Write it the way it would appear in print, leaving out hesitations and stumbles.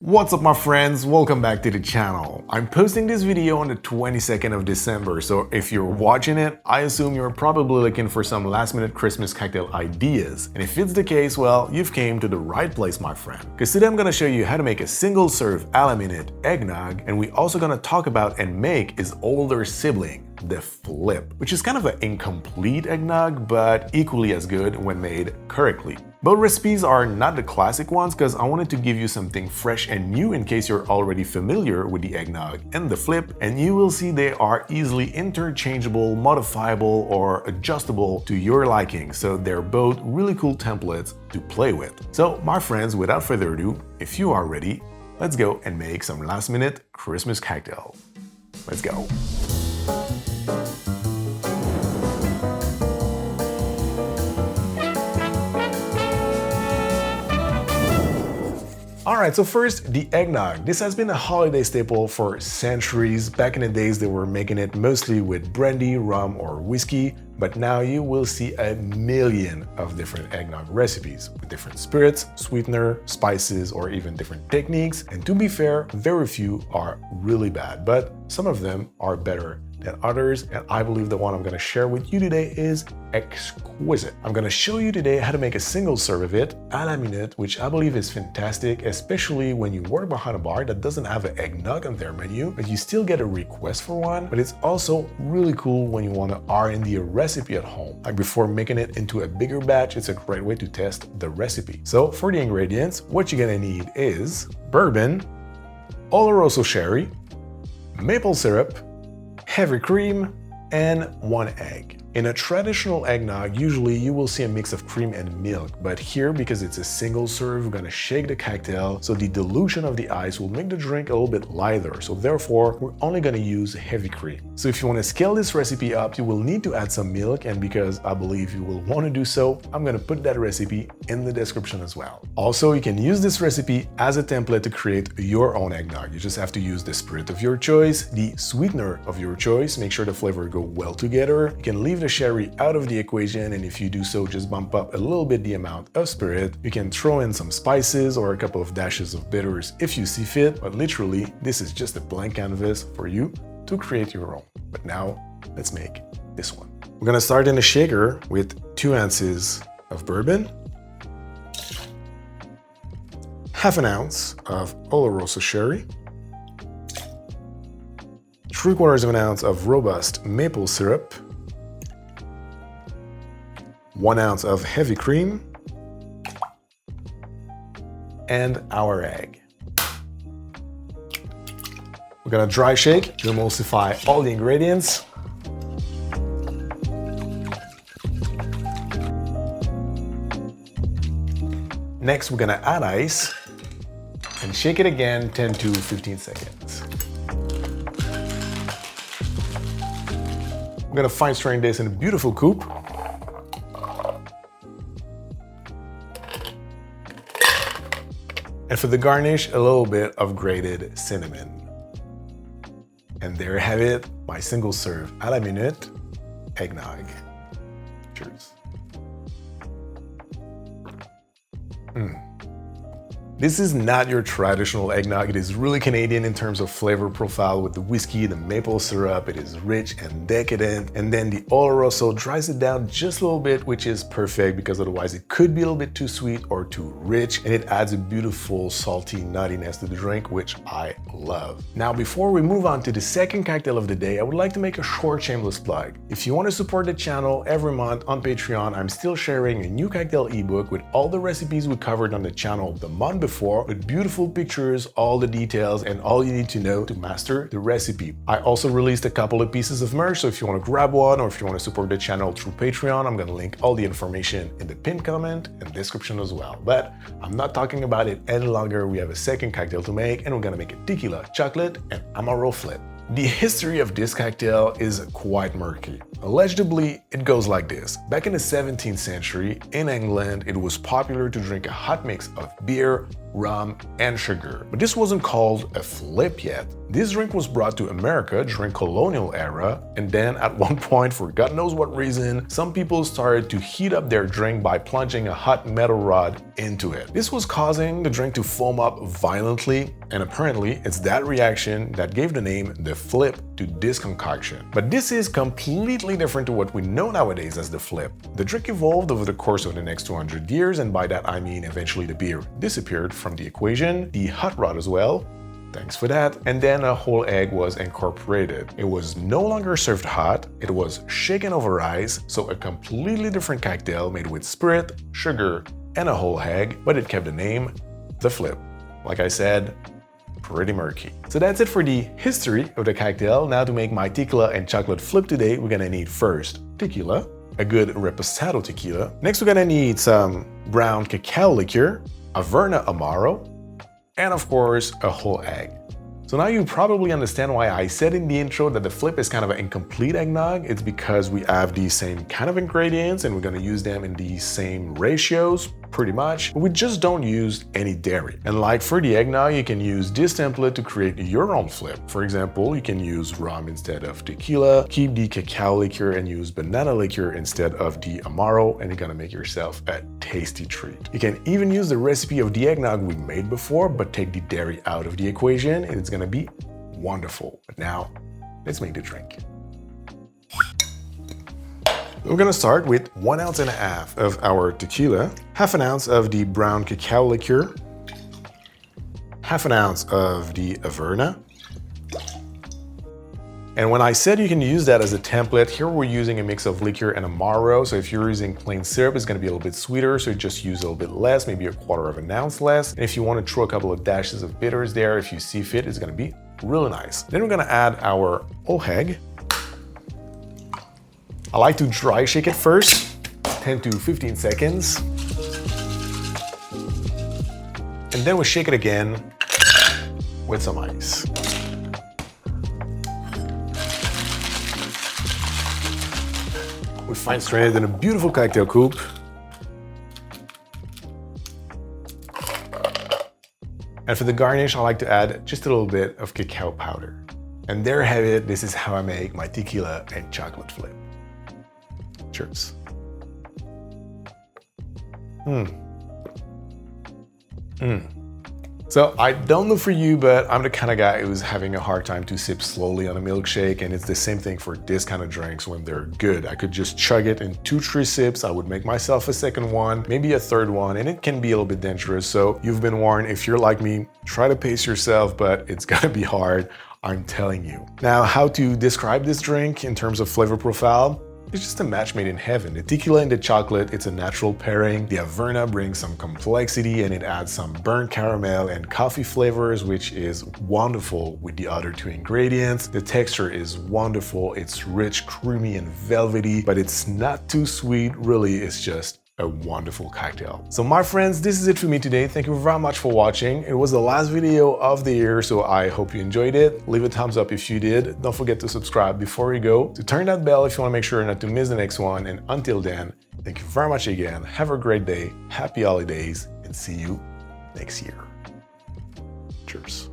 What's up my friends, welcome back to the channel. I'm posting this video on the 22nd of December, so if you're watching it, I assume you're probably looking for some last minute Christmas cocktail ideas. And if it's the case, well, you've came to the right place my friend. Because today I'm gonna show you how to make a single serve a la minute eggnog, and we also gonna talk about and make its older sibling, the flip, which is kind of an incomplete eggnog, but equally as good when made correctly. Both recipes are not the classic ones because I wanted to give you something fresh and new in case you're already familiar with the eggnog and the flip, and you will see they are easily interchangeable, modifiable, or adjustable to your liking, so they're both really cool templates to play with. So my friends, without further ado, if you are ready, let's go and make some last minute Christmas cocktail. Let's go. Alright, so first, the eggnog. This has been a holiday staple for centuries. Back in the days, they were making it mostly with brandy, rum, or whiskey, but now you will see a million of different eggnog recipes with different spirits, sweetener, spices, or even different techniques. And to be fair, very few are really bad, but some of them are better than others, and I believe the one I'm gonna share with you today is exquisite. I'm gonna show you today how to make a single serve of it, a la minute, which I believe is fantastic, especially when you work behind a bar that doesn't have an eggnog on their menu, but you still get a request for one. But it's also really cool when you wanna R&D a recipe at home. Like before making it into a bigger batch, it's a great way to test the recipe. So for the ingredients, what you're gonna need is bourbon, Oloroso Sherry, maple syrup, heavy cream, and 1 egg. In a traditional eggnog, usually you will see a mix of cream and milk, but here, because it's a single serve, we're gonna shake the cocktail, so the dilution of the ice will make the drink a little bit lighter, so therefore, we're only gonna use heavy cream. So if you wanna scale this recipe up, you will need to add some milk, and because I believe you will wanna do so, I'm gonna put that recipe in the description as well. Also, you can use this recipe as a template to create your own eggnog. You just have to use the spirit of your choice, the sweetener of your choice, make sure the flavor go well together. You can leave the sherry out of the equation, and if you do so, just bump up a little bit the amount of spirit. You can throw in some spices or a couple of dashes of bitters if you see fit, but literally, this is just a blank canvas for you to create your own. But now, let's make this one. We're gonna start in a shaker with 2 ounces of bourbon, half an ounce of Oloroso Sherry, 3/4 of an ounce of robust maple syrup, 1 ounce of heavy cream, and our egg. We're gonna dry shake to emulsify all the ingredients. Next, we're gonna add ice and shake it again 10 to 15 seconds. We're gonna fine strain this in a beautiful coupe. And for the garnish, a little bit of grated cinnamon. And there you have it, my single serve a la minute eggnog. Cheers. This is not your traditional eggnog. It is really Canadian in terms of flavor profile with the whiskey, the maple syrup. It is rich and decadent. And then the Oloroso dries it down just a little bit, which is perfect because otherwise it could be a little bit too sweet or too rich. And it adds a beautiful salty nuttiness to the drink, which I love. Now, before we move on to the second cocktail of the day, I would like to make a short shameless plug. If you want to support the channel, every month on Patreon, I'm still sharing a new cocktail ebook with all the recipes we covered on the channel the month before, with beautiful pictures, all the details, and all you need to know to master the recipe. I also released a couple of pieces of merch, so if you want to grab one or if you want to support the channel through Patreon, I'm going to link all the information in the pinned comment and description as well. But I'm not talking about it any longer. We have a second cocktail to make, and we're going to make a tequila, chocolate, and Amarone flip. The history of this cocktail is quite murky. Allegedly, it goes like this. Back in the 17th century, in England, it was popular to drink a hot mix of beer, rum, and sugar. But this wasn't called a flip yet. This drink was brought to America during colonial era, and then at one point, for God knows what reason, some people started to heat up their drink by plunging a hot metal rod into it. This was causing the drink to foam up violently, and apparently it's that reaction that gave the name the flip to this concoction. But this is completely different to what we know nowadays as the flip. The drink evolved over the course of the next 200 years, and by that I mean eventually the beer disappeared from the equation, the hot rod as well. Thanks for that. And then a whole egg was incorporated. It was no longer served hot, it was shaken over ice, so a completely different cocktail made with spirit, sugar, and a whole egg, but it kept the name, the flip. Like I said, pretty murky. So that's it for the history of the cocktail. Now to make my tequila and chocolate flip today, we're gonna need first tequila, a good Reposado tequila. Next, we're gonna need some brown cacao liqueur, Averna Amaro, and of course, a whole egg. So now you probably understand why I said in the intro that the flip is kind of an incomplete eggnog. It's because we have these same kind of ingredients and we're gonna use them in these same ratios, pretty much, but we just don't use any dairy. And like for the eggnog, you can use this template to create your own flip. For example, you can use rum instead of tequila, keep the cacao liqueur and use banana liqueur instead of the Amaro, and you're gonna make yourself a tasty treat. You can even use the recipe of the eggnog we made before, but take the dairy out of the equation, and it's gonna be wonderful. But now, let's make the drink. We're gonna start with 1.5 ounces of our tequila, 1/2 ounce of the brown cacao liqueur, 1/2 ounce of the Averna. And when I said you can use that as a template, here we're using a mix of liqueur and Amaro. So if you're using plain syrup, it's gonna be a little bit sweeter. So just use a little bit less, maybe 1/4 ounce less. And if you wanna throw a couple of dashes of bitters there, if you see fit, it's gonna be really nice. Then we're gonna add our whole egg. I like to dry shake it first, 10 to 15 seconds. And then we shake it again with some ice. We fine strain it in a beautiful cocktail coupe. And for the garnish, I like to add just a little bit of cacao powder. And there you have it. This is how I make my tequila and chocolate flip. Cheers. So I don't know for you, but I'm the kind of guy who's having a hard time to sip slowly on a milkshake, and it's the same thing for this kind of drinks when they're good. I could just chug it in 2-3 sips. I would make myself a second one, maybe a third one, and it can be a little bit dangerous. So you've been warned. If you're like me, try to pace yourself, but it's gonna be hard, I'm telling you. Now, how to describe this drink in terms of flavor profile? It's just a match made in heaven. The tequila and the chocolate, it's a natural pairing. The Averna brings some complexity and it adds some burnt caramel and coffee flavors, which is wonderful with the other two ingredients. The texture is wonderful. It's rich, creamy, and velvety, but it's not too sweet. Really, it's just a wonderful cocktail. So my friends, this is it for me today. Thank you very much for watching. It was the last video of the year, so I hope you enjoyed it. Leave a thumbs up if you did. Don't forget to subscribe before you go, to turn that bell if you want to make sure not to miss the next one. And until then, thank you very much again. Have a great day, happy holidays, and see you next year. Cheers.